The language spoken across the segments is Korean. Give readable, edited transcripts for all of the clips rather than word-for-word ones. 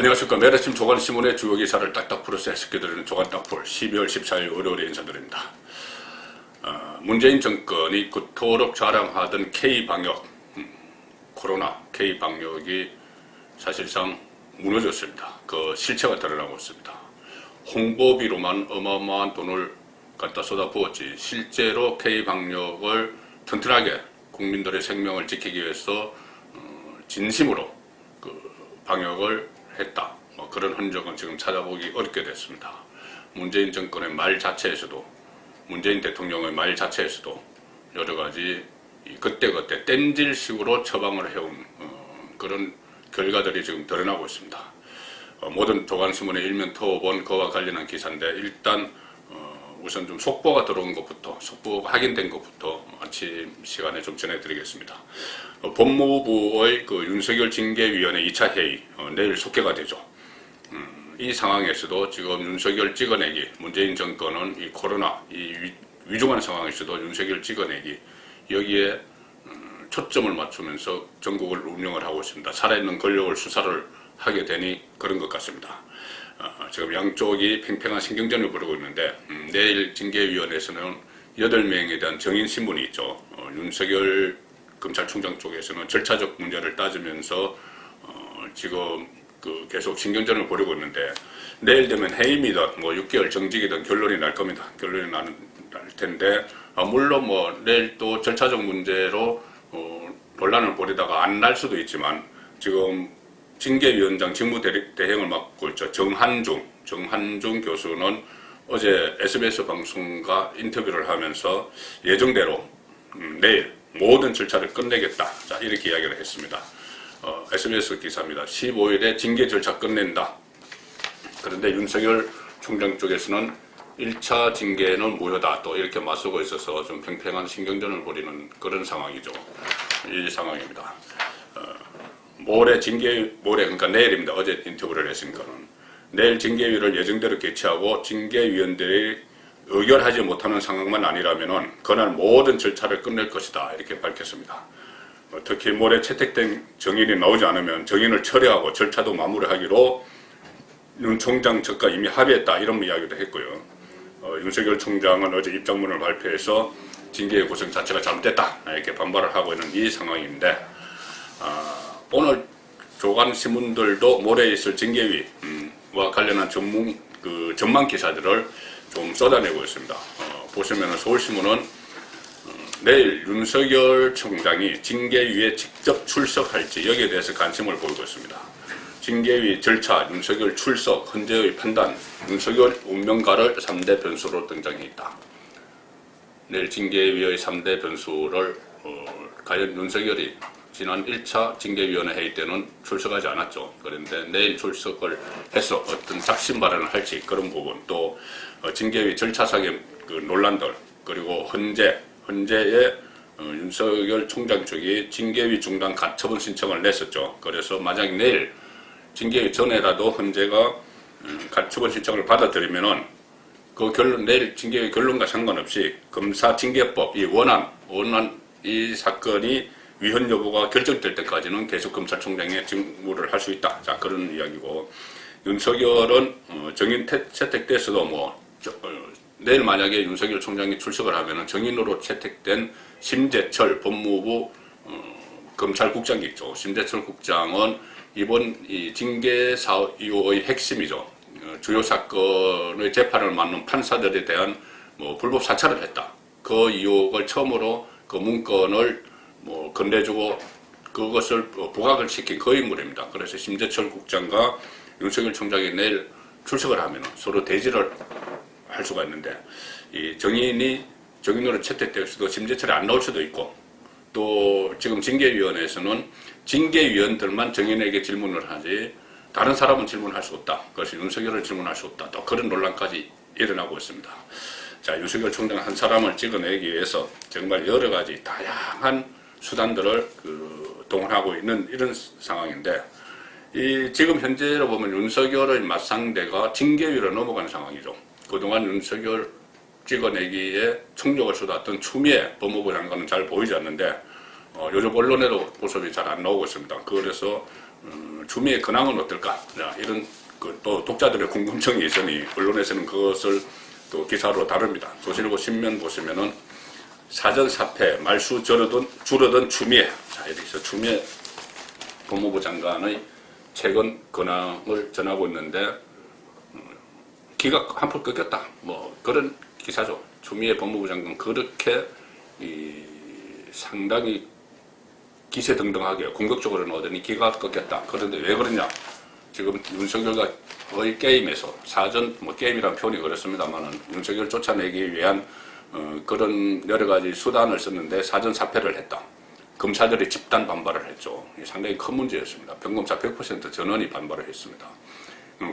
안녕하십니까. 매일 아침 조간신문의 주요 기사를 딱딱 풀어서 해석해드리는 조간딱풀 12월 14일 월요일에 인사드립니다. 문재인 정권이 그토록 자랑하던 K방역, 코로나 K방역이 사실상 무너졌습니다. 그 실체가 드러나고 있습니다. 홍보비로만 어마어마한 돈을 갖다 쏟아부었지 실제로 K방역을 튼튼하게 국민들의 생명을 지키기 위해서 진심으로 방역을 했다. 그런 흔적은 지금 찾아보기 어렵게 됐습니다. 문재인 정권의 말 자체에서도, 문재인 대통령의 말 자체에서도 여러 가지 그때그때 땜질식으로 처방을 해온 그런 결과들이 지금 드러나고 있습니다. 모든 조간신문의 일면 토본 그와 관련한 기사인데 일단 우선 좀 속보가 들어온 것부터, 속보가 확인된 것부터 아침 시간에 좀 전해드리겠습니다. 법무부의 윤석열 징계위원회 2차 회의 내일 속개가 되죠. 이 상황에서도 지금 윤석열 찍어내기, 문재인 정권은 이 코로나, 이 위중한 상황에서도 윤석열 찍어내기 여기에 초점을 맞추면서 전국을 운영을 하고 있습니다. 살아있는 권력을 수사를 하게 되니 그런 것 같습니다. 지금 양쪽이 팽팽한 신경전을 벌이고 있는데 내일 징계위원회에서는 8명에 대한 정인신문이 있죠. 윤석열 검찰총장 쪽에서는 절차적 문제를 따지면서 지금 계속 신경전을 벌이고 있는데 내일 되면 해임이든 6개월 정직이든 결론이 날 겁니다. 결론이 날 텐데 물론 내일 또 절차적 문제로 논란을 벌이다가 안 날 수도 있지만 지금 징계위원장 직무대행을 맡고 있죠. 정한중 교수는 어제 SBS 방송과 인터뷰를 하면서 예정대로 내일 모든 절차를 끝내겠다. 자, 이렇게 이야기를 했습니다. SBS 기사입니다. 15일에 징계 절차 끝낸다. 그런데 윤석열 총장 쪽에서는 1차 징계는 무효다. 또 이렇게 맞서고 있어서 좀 팽팽한 신경전을 벌이는 그런 상황이죠. 이 상황입니다. 모레 그러니까 내일입니다. 어제 인터뷰를 했으니까는 내일 징계위를 예정대로 개최하고 징계위원들이 의결하지 못하는 상황만 아니라면은 그날 모든 절차를 끝낼 것이다. 이렇게 밝혔습니다. 특히 모레 채택된 정인이 나오지 않으면 정인을 철회하고 절차도 마무리하기로 윤 총장 측과 이미 합의했다. 이런 이야기도 했고요. 윤석열 총장은 어제 입장문을 발표해서 징계의 구성 자체가 잘못됐다. 이렇게 반발을 하고 있는 이 상황인데 오늘 조간신문들도 모레 있을 징계위와 관련한 전망 기사들을 좀 쏟아내고 있습니다. 보시면 서울신문은 내일 윤석열 총장이 징계위에 직접 출석할지 여기에 대해서 관심을 보이고 있습니다. 징계위 절차, 윤석열 출석, 헌재의 판단, 윤석열 운명가를 3대 변수로 등장해 있다. 내일 징계위의 3대 변수를 과연 윤석열이 지난 1차 징계위원회 회의 때는 출석하지 않았죠. 그런데 내일 출석을 해서 어떤 작심 발언을 할지 그런 부분, 또 징계위 절차상의 논란들, 그리고 헌재에 윤석열 총장 쪽이 징계위 중단 가처분 신청을 냈었죠. 그래서 만약 내일 징계위 전에라도 헌재가 가처분 신청을 받아들이면은 그 결론, 내일 징계위 결론과 상관없이 검사 징계법, 이 원안 이 사건이 위헌 여부가 결정될 때까지는 계속 검찰총장의 직무를 할 수 있다. 자, 그런 이야기고, 윤석열은 정인 채택돼서도 내일 만약에 윤석열 총장이 출석을 하면은 정인으로 채택된 심재철 법무부 검찰국장이 있죠. 심재철 국장은 이번 이 징계 사유의 핵심이죠. 주요 사건의 재판을 맡는 판사들에 대한 불법 사찰을 했다. 그 의혹을 처음으로 그 문건을 건네주고 그것을 부각을 시킨 그 인물입니다. 그래서 심재철 국장과 윤석열 총장이 내일 출석을 하면 서로 대지를 할 수가 있는데 이 정인으로 채택될 수도 심재철이 안 나올 수도 있고 또 지금 징계위원회에서는 징계위원들만 정인에게 질문을 하지 다른 사람은 질문할 수 없다. 그래서 윤석열을 질문할 수 없다. 또 그런 논란까지 일어나고 있습니다. 자, 윤석열 총장 한 사람을 찍어내기 위해서 정말 여러 가지 다양한 수단들을 동원하고 있는 이런 상황인데 지금 현재로 보면 윤석열의 맞상대가 징계위로 넘어가는 상황이죠. 그동안 윤석열 찍어내기에 총력을 쏟았던 추미애 법무부 장관은 잘 보이지 않는데 요즘 언론에도 모습이 잘 안 나오고 있습니다. 그래서 추미애 근황은 어떨까? 자, 이런 또 독자들의 궁금증이 있으니 언론에서는 그것을 또 기사로 다룹니다. 조선일보 신문 보시면은 사전사패 말수 줄어든 추미애. 자, 이렇게 해서 추미애 법무부 장관의 최근 근황을 전하고 있는데 기가 한풀 꺾였다. 뭐 그런 기사죠. 추미애 법무부 장관 그렇게 상당히 기세등등하게 공격적으로 나오더니 기가 꺾였다. 그런데 왜 그러냐? 지금 윤석열과의 게임에서 사전 뭐 게임이라는 표현이 그렇습니다만은 윤석열 쫓아내기 위한 그런 여러 가지 수단을 썼는데 사전 사패를 했다. 검사들이 집단 반발을 했죠. 상당히 큰 문제였습니다. 평검사 100% 전원이 반발을 했습니다.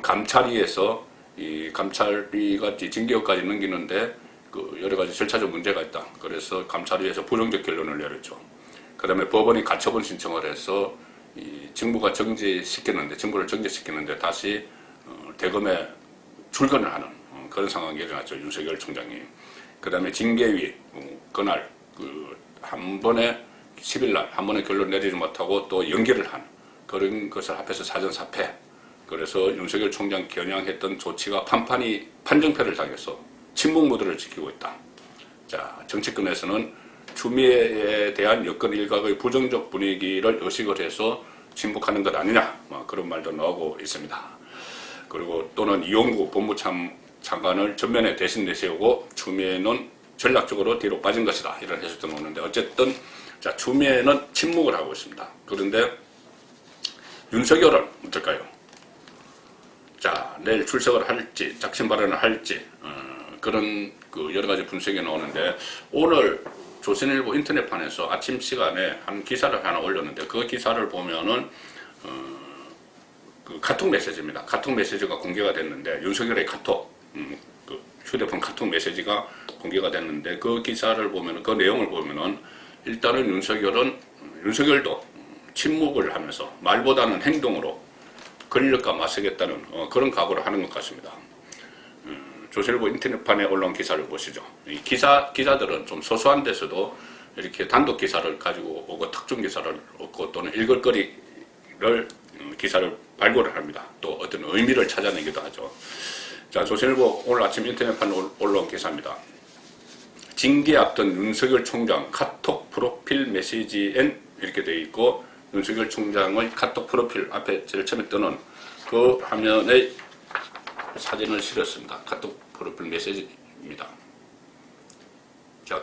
감찰위에서 이 감찰위가 징계까지 넘기는데 그 여러 가지 절차적 문제가 있다. 그래서 감찰위에서 부정적 결론을 내렸죠. 그 다음에 법원이 가처분 신청을 해서 이 직무를 정지시키는데 다시 대검에 출근을 하는 그런 상황이 일어났죠. 윤석열 총장이. 그 다음에 징계위 그날 한 번에 10일날 한 번에 결론 내리지 못하고 또 연기를 한 그런 것을 합해서 사전 사패. 그래서 윤석열 총장 겨냥했던 조치가 판정패를 당해서 침묵 무드를 지키고 있다. 자, 정치권에서는 추미애에 대한 여권 일각의 부정적 분위기를 의식을 해서 침묵하는 것 아니냐, 뭐 그런 말도 나오고 있습니다. 그리고 또는 이용구 법무장관을 전면에 대신 내세우고 추미애는 전략적으로 뒤로 빠진 것이다, 이런 해석도 나오는데 어쨌든 자, 추미애는 침묵을 하고 있습니다. 그런데 윤석열은 어떨까요? 자, 내일 출석을 할지 작심 발언을 할지 그런 여러 가지 분석이 나오는데 오늘 조선일보 인터넷판에서 아침 시간에 한 기사를 하나 올렸는데 그 기사를 보면은 그 카톡 메시지입니다. 카톡 메시지가 공개가 됐는데 윤석열의 카톡 그 휴대폰 카톡 메시지가 공개가 됐는데 그 기사를 보면은 그 내용을 보면은 일단은 윤석열도 침묵을 하면서 말보다는 행동으로 권력과 맞서겠다는 그런 각오를 하는 것 같습니다. 조선일보 인터넷판에 올라온 기사를 보시죠. 이 기자들은 좀 소소한 데서도 이렇게 단독 기사를 가지고 오고 특정 기사를 얻고 또는 읽을거리를 기사를 발굴을 합니다. 또 어떤 의미를 찾아내기도 하죠. 자, 조선일보 오늘 아침 인터넷판에 올라온 기사입니다. 징계 앞둔 윤석열 총장 카톡 프로필 메시지엔 이렇게 되어 있고 윤석열 총장의 카톡 프로필 앞에 제일 처음에 뜨는 그 화면에 사진을 실었습니다. 카톡 프로필 메시지입니다. 자,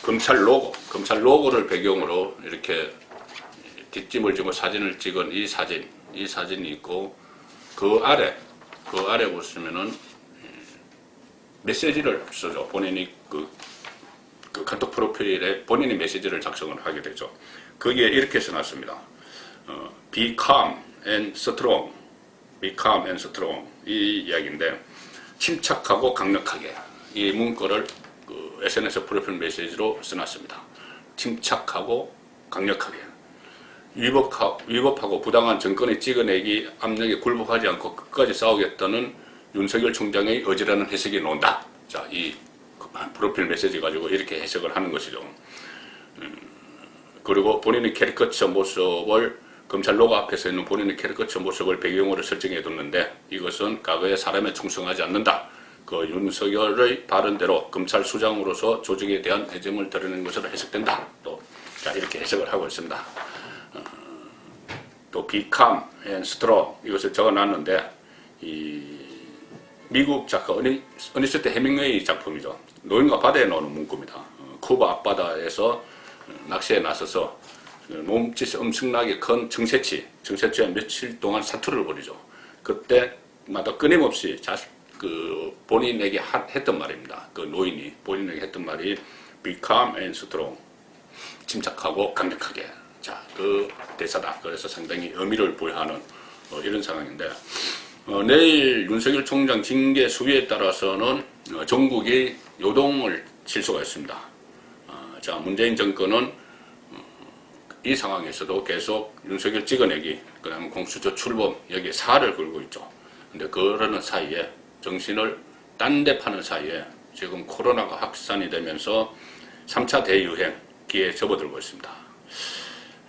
검찰 로고를 배경으로 이렇게 뒷짐을 지고 사진을 찍은 이 사진이 있고 그 아래 보시면은 메시지를 쓰죠. 본인이 그 카톡 프로필에 본인이 메시지를 작성을 하게 되죠. 거기에 이렇게 써놨습니다. Be calm and strong. Be calm and strong. 이 이야기인데 침착하고 강력하게 이 문구를 SNS 프로필 메시지로 써놨습니다. 침착하고 강력하게 위법하고 부당한 정권의 찍어내기 압력에 굴복하지 않고 끝까지 싸우겠다는 윤석열 총장의 의지라는 해석이 나온다. 자, 이 프로필 메시지 가지고 이렇게 해석을 하는 것이죠. 그리고 본인의 캐리커처 모습을 검찰 로고 앞에서 있는 본인의 캐리커처 모습을 배경으로 설정해 뒀는데 이것은 과거에 사람에 충성하지 않는다. 그 윤석열의 발언대로 검찰 수장으로서 조직에 대한 애정을 드러낸 것으로 해석된다. 또 자, 이렇게 해석을 하고 있습니다. 또 Be calm and strong 이것을 적어놨는데 이 미국 작가 어니스트 해밍웨이 작품이죠. 노인과 바다에 나오는 문구입니다. 쿠바 앞바다에서 낚시에 나서서 몸짓이 엄청나게 큰 정세치에 며칠 동안 사투를 벌이죠. 그때마다 끊임없이 본인에게 했던 말입니다. 그 노인이 본인에게 했던 말이 Be calm and strong. 침착하고 강력하게. 자, 그 대사다. 그래서 상당히 의미를 부여하는 이런 상황인데 내일 윤석열 총장 징계 수위에 따라서는 전국이 요동을 칠 수가 있습니다. 자, 문재인 정권은 이 상황에서도 계속 윤석열 찍어내기, 그 다음에 공수처 출범, 여기에 살을 걸고 있죠. 근데 그러는 사이에 정신을 딴 데 파는 사이에 지금 코로나가 확산이 되면서 3차 대유행기에 접어들고 있습니다.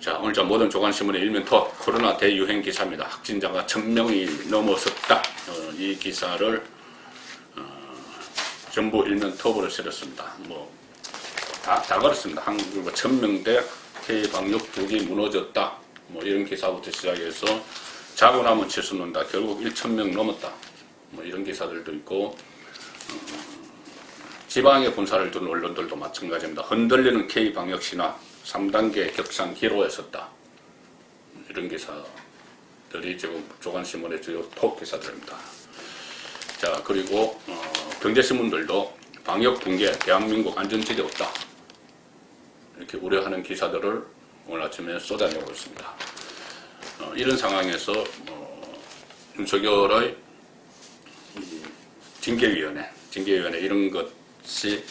자, 오늘자 모든 조간신문의 일면토 코로나 대유행 기사입니다. 확진자가 1000명이 넘어섰다. 이 기사를 전부 일면톱으로 실었습니다. 다 걸었습니다. 한국 1000명대 K방역 국이 무너졌다. 이런 기사부터 시작해서 자고 나면 치수 논다. 결국 1000명 넘었다. 이런 기사들도 있고, 지방에 본사를 둔 언론들도 마찬가지입니다. 흔들리는 K방역 신화 3단계 격상 기로에 섰다. 이런 기사들이 지금 조간신문의 주요 톱 기사들입니다. 자, 그리고 경제신문들도 방역 붕괴, 대한민국 안전지대 없다. 이렇게 우려하는 기사들을 오늘 아침에 쏟아내고 있습니다. 이런 상황에서 윤석열의 징계위원회 이런 것이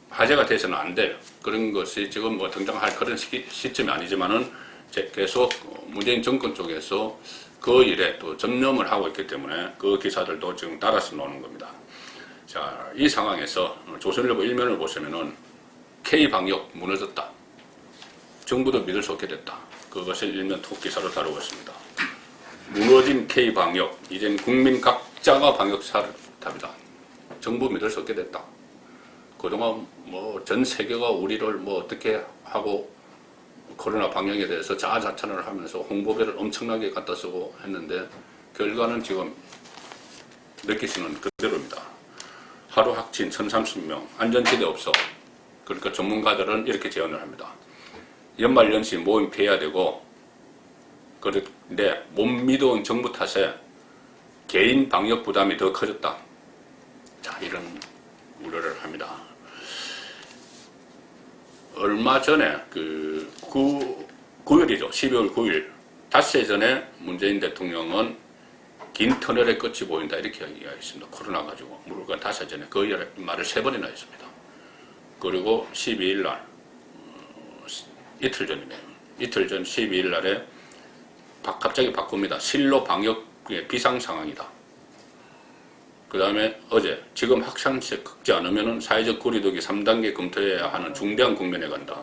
화제가 돼서는 안 돼요. 그런 것이 지금 등장할 그런 시점이 아니지만은 계속 문재인 정권 쪽에서 그 일에 또 전념을 하고 있기 때문에 그 기사들도 지금 따라서 나오는 겁니다. 자, 이 상황에서 조선일보 일면을 보시면은 K방역 무너졌다. 정부도 믿을 수 없게 됐다. 그것을 일면 톱 기사로 다루고 있습니다. 무너진 K방역, 이젠 국민 각자가 방역사를 답이다. 정부 믿을 수 없게 됐다. 그동안 전 세계가 우리를 어떻게 하고 코로나 방역에 대해서 자아자찬을 하면서 홍보비를 엄청나게 갖다 쓰고 했는데 결과는 지금 느끼시는 그대로입니다. 하루 확진 1030명, 안전지대 없어. 그러니까 전문가들은 이렇게 제안을 합니다. 연말연시 모임 피해야 되고, 그런데 못 믿어온 정부 탓에 개인 방역 부담이 더 커졌다. 자, 이런 우려를 합니다. 얼마 전에 9일이죠. 12월 9일 닷새 전에 문재인 대통령은 긴 터널의 끝이 보인다 이렇게 이야기했습니다. 코로나 가지고 물론 닷새 전에 그 말을 3번이나 했습니다. 그리고 12일 날 이틀 전이네요. 이틀 전 12일 날에 갑자기 바꿉니다. 실로 방역의 비상 상황이다. 그 다음에 어제 지금 확산세 꺾지 않으면 사회적 거리두기 3단계 검토해야 하는 중대한 국면에 간다.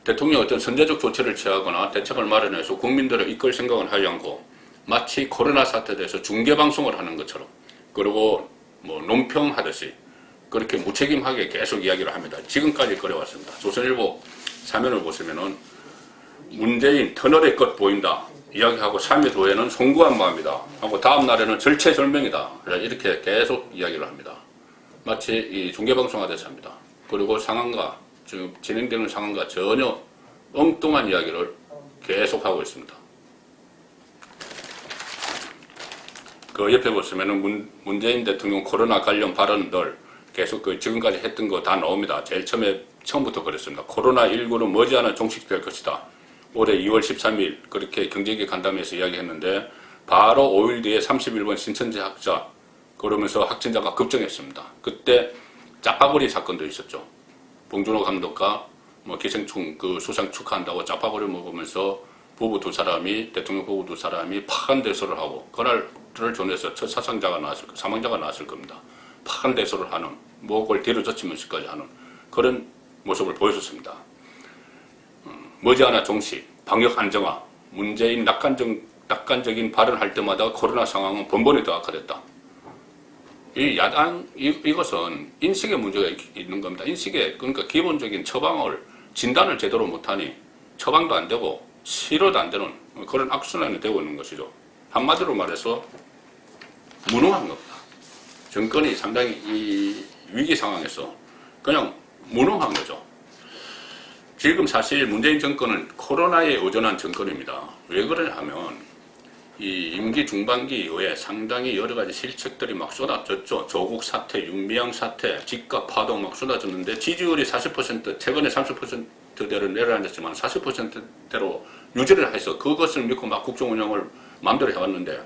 대통령이 어떤 선제적 조치를 취하거나 대책을 마련해서 국민들을 이끌 생각은 하지 않고 마치 코로나 사태에 대해서 중계방송을 하는 것처럼, 그리고 논평하듯이 그렇게 무책임하게 계속 이야기를 합니다. 지금까지 그래왔습니다. 조선일보 사면을 보시면은 문재인 터널의 끝 보인다 이야기하고 3일 후에는 송구한 마음이다 하고 다음 날에는 절체절명이다 이렇게 계속 이야기를 합니다. 마치 이 중계방송하듯이 합니다. 그리고 상황과 지금 진행되는 상황과 전혀 엉뚱한 이야기를 계속하고 있습니다. 그 옆에 보시면은 문재인 대통령 코로나 관련 발언들 계속 지금까지 했던 거 다 나옵니다. 제일 처음부터 그랬습니다. 코로나19는 머지않아 종식될 것이다. 올해 2월 13일 그렇게 경제계 간담회에서 이야기했는데 바로 5일 뒤에 31번 신천지 학자 그러면서 확진자가 급증했습니다. 그때 짜파구리 사건도 있었죠. 봉준호 감독과 기생충 수상 축하한다고 짜파구리 먹으면서 대통령 부부 두 사람이 파간 대소를 하고 그날을 전해서 첫 사망자가 나왔을 겁니다. 파간 대소를 하는 목을 뒤로 젖히면서까지 하는 그런 모습을 보여줬습니다. 머지않아 종식, 방역 안정화, 문재인 낙관적인 발언할 때마다 코로나 상황은 번번이 더 악화됐다. 이 야당 이것은 인식의 문제가 있는 겁니다. 그러니까 기본적인 진단을 제대로 못하니 처방도 안 되고 치료도 안 되는 그런 악순환이 되고 있는 것이죠. 한마디로 말해서 무능한 겁니다. 정권이 상당히 이 위기 상황에서 그냥 무능한 거죠. 지금 사실 문재인 정권은 코로나에 의존한 정권입니다. 왜 그러냐 하면 이 임기 중반기 이후에 상당히 여러 가지 실책들이 막 쏟아졌죠. 조국 사태, 윤미향 사태, 집값 파도 막 쏟아졌는데 지지율이 40%, 최근에 30%대로 내려앉았지만 40%대로 유지를 해서 그것을 믿고 막 국정 운영을 마음대로 해왔는데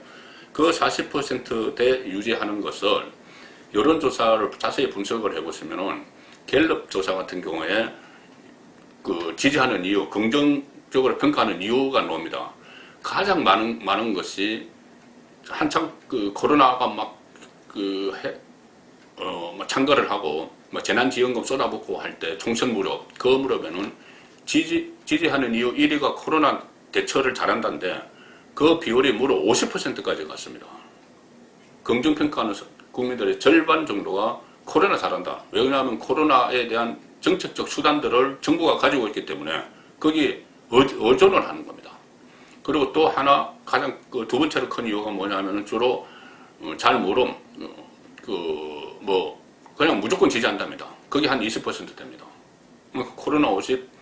그 40%대 유지하는 것을 여론조사를 자세히 분석을 해보시면은 갤럽 조사 같은 경우에 지지하는 이유, 긍정적으로 평가하는 이유가 나옵니다. 가장 많은 것이 한창 코로나가 창궐을 하고 재난지원금 쏟아붓고 할 때 총선 무렵, 그 무렵에는 지지 지지하는 이유 1위가 코로나 대처를 잘한다는데 그 비율이 무려 50%까지 갔습니다. 긍정평가하는 국민들의 절반 정도가 코로나 잘한다. 왜냐하면 코로나에 대한 정책적 수단들을 정부가 가지고 있기 때문에 거기에 의존을 하는 겁니다. 그리고 또 하나 가장 두 번째로 큰 이유가 뭐냐면 주로 잘 모름 그냥 무조건 지지한답니다. 그게 한 20% 됩니다. 코로나 50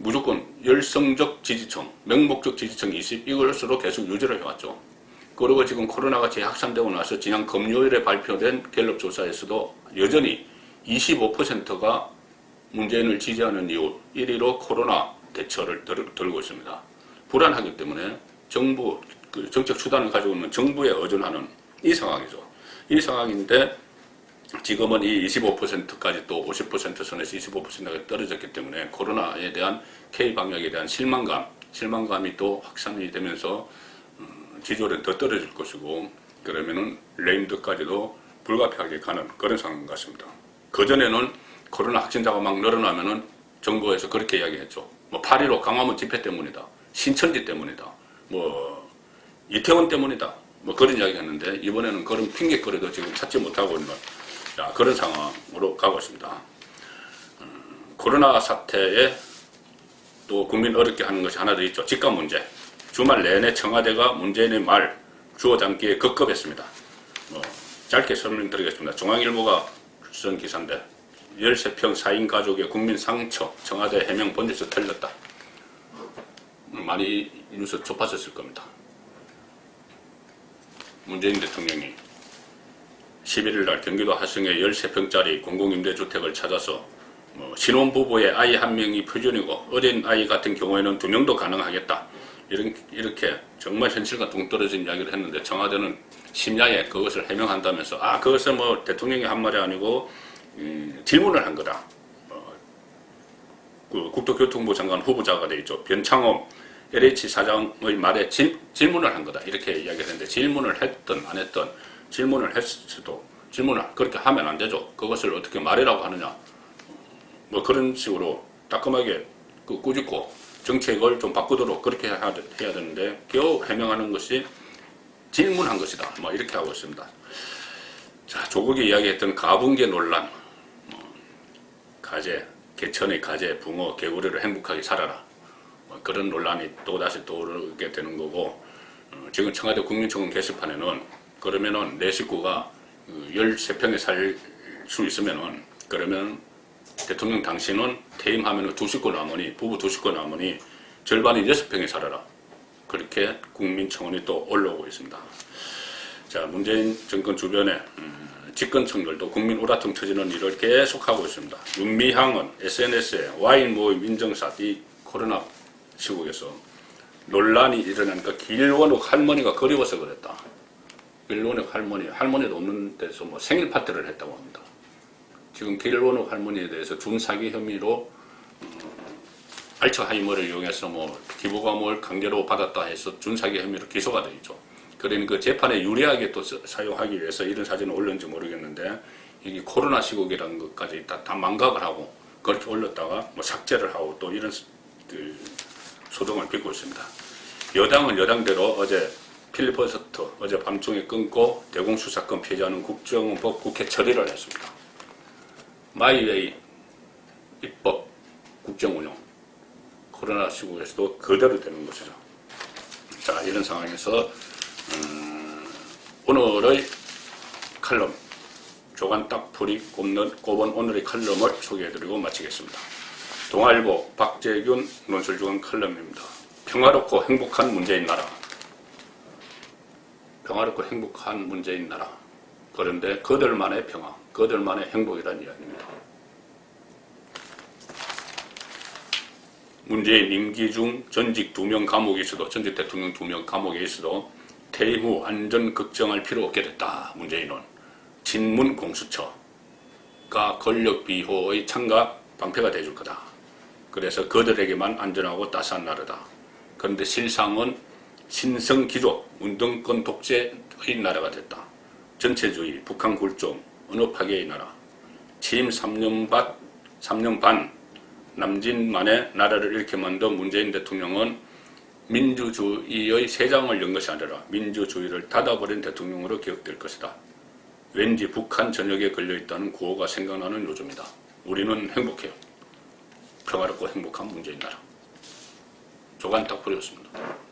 무조건 열성적 지지층, 맹목적 지지층 20 이것으로 계속 유지를 해왔죠. 그리고 지금 코로나가 재확산되고 나서 지난 금요일에 발표된 갤럽 조사에서도 여전히 25%가 문재인을 지지하는 이유 1위로 코로나 대처를 들고 있습니다. 불안하기 때문에 정부 정책 수단을 가지고 있는 정부에 의존하는 이 상황이죠. 이 상황인데 지금은 이 25%까지 또 50% 선에서 25%까지 떨어졌기 때문에 코로나에 대한 K방역에 대한 실망감이 또 확산이 되면서 지지율은 더 떨어질 것이고 그러면은 레임드까지도 불가피하게 가는 그런 상황 같습니다. 그전에는 코로나 확진자가 막 늘어나면은 정부에서 그렇게 이야기했죠. 8.15 강화문 집회 때문이다. 신천지 때문이다. 이태원 때문이다. 그런 이야기 했는데 이번에는 그런 핑계거리도 지금 찾지 못하고 있는 그런 상황으로 가고 있습니다. 코로나 사태에 또 국민 어렵게 하는 것이 하나 더 있죠. 집값 문제. 주말 내내 청와대가 문재인의 말 주워 담기에 급급했습니다. 짧게 설명드리겠습니다. 중앙일보가 쓴 기사인데 13평 4인 가족의 국민 상처 청와대 해명 본질에서 틀렸다. 많이 뉴스 접하셨을 겁니다. 문재인 대통령이 11일 날 경기도 하성의 13평짜리 공공임대주택을 찾아서 신혼부부의 아이 한 명이 표준이고 어린 아이 같은 경우에는 2명도 가능하겠다. 이렇게 정말 현실과 동떨어진 이야기를 했는데 청와대는 심야에 그것을 해명한다면서 그것은 대통령이 한 말이 아니고 질문을 한 거다. 그 국토교통부 장관 후보자가 돼 있죠. 변창흠 LH 사장의 말에 질문을 한 거다. 이렇게 이야기를 했는데 질문을 했든 안 했든 질문을 했어도 질문을 그렇게 하면 안 되죠. 그것을 어떻게 말이라고 하느냐. 그런 식으로 따끔하게 꾸짖고 정책을 좀 바꾸도록 그렇게 해야 되는데 겨우 해명하는 것이 질문한 것이다. 이렇게 하고 있습니다. 자, 조국이 이야기했던 가붕괴 논란, 가재, 개천의 가재, 붕어, 개구리를 행복하게 살아라. 그런 논란이 또다시 떠오르게 되는 거고 지금 청와대 국민청원 게시판에는 그러면은 내 식구가 13평에 살 수 있으면은 그러면 대통령 당신은 퇴임하면은 2식구 남으니 부부 2식구 남으니 절반인 6평에 살아라. 그렇게 국민청원이 또 올라오고 있습니다. 자, 문재인 정권 주변에 집권층들도 국민 우라통 터지는 일을 계속하고 있습니다. 윤미향은 SNS에 와인 모임 인증샷 이 코로나 시국에서 논란이 일어나니까 길원욱 할머니가 그리워서 그랬다. 길원욱 할머니도 없는 데서 생일 파티를 했다고 합니다. 지금 길원욱 할머니에 대해서 준사기 혐의로 알츠하이머를 이용해서 기부감을 강제로 받았다 해서 준사기 혐의로 기소가 되어 있죠. 그러니까 그 재판에 유리하게 또 사용하기 위해서 이런 사진을 올렸는지 모르겠는데 이게 코로나 시국이라는 것까지 다 망각을 하고 그렇게 올렸다가 삭제를 하고 또 이런 소동을 빚고 있습니다. 여당은 여당대로 어제 필리버스터 어제 밤중에 끊고 대공수사권 폐지하는 국정원법 국회 처리를 했습니다. 마이웨이 입법 국정운영 코로나 시국에서도 그대로 되는 것이죠. 자, 이런 상황에서 오늘의 칼럼 조간 딱풀이 꼽은 오늘의 칼럼을 소개해드리고 마치겠습니다. 동아일보 박재균 논술주간 칼럼입니다. 평화롭고 행복한 문재인 나라. 평화롭고 행복한 문재인 나라. 그런데 그들만의 평화, 그들만의 행복이라는 이야기입니다. 문재인 임기 중 전직 2명 감옥에 있어도 전직 대통령 2명 감옥에 있어도 퇴임 후 안전 걱정할 필요 없게 됐다. 문재인은 친문 공수처가 권력 비호의 창가 방패가 돼줄 거다. 그래서 그들에게만 안전하고 따스한 나라다. 그런데 실상은 신성기족, 운동권 독재의 나라가 됐다. 전체주의, 북한 굴종, 언어 파괴의 나라. 취임 3년 반 남진만의 나라를 잃게 만든 문재인 대통령은 민주주의의 새 장을 연 것이 아니라 민주주의를 닫아버린 대통령으로 기억될 것이다. 왠지 북한 전역에 걸려있다는 구호가 생각나는 요즘이다. 우리는 행복해요. 평화롭고 행복한 문재인 나라. 조간탁풀이었습니다.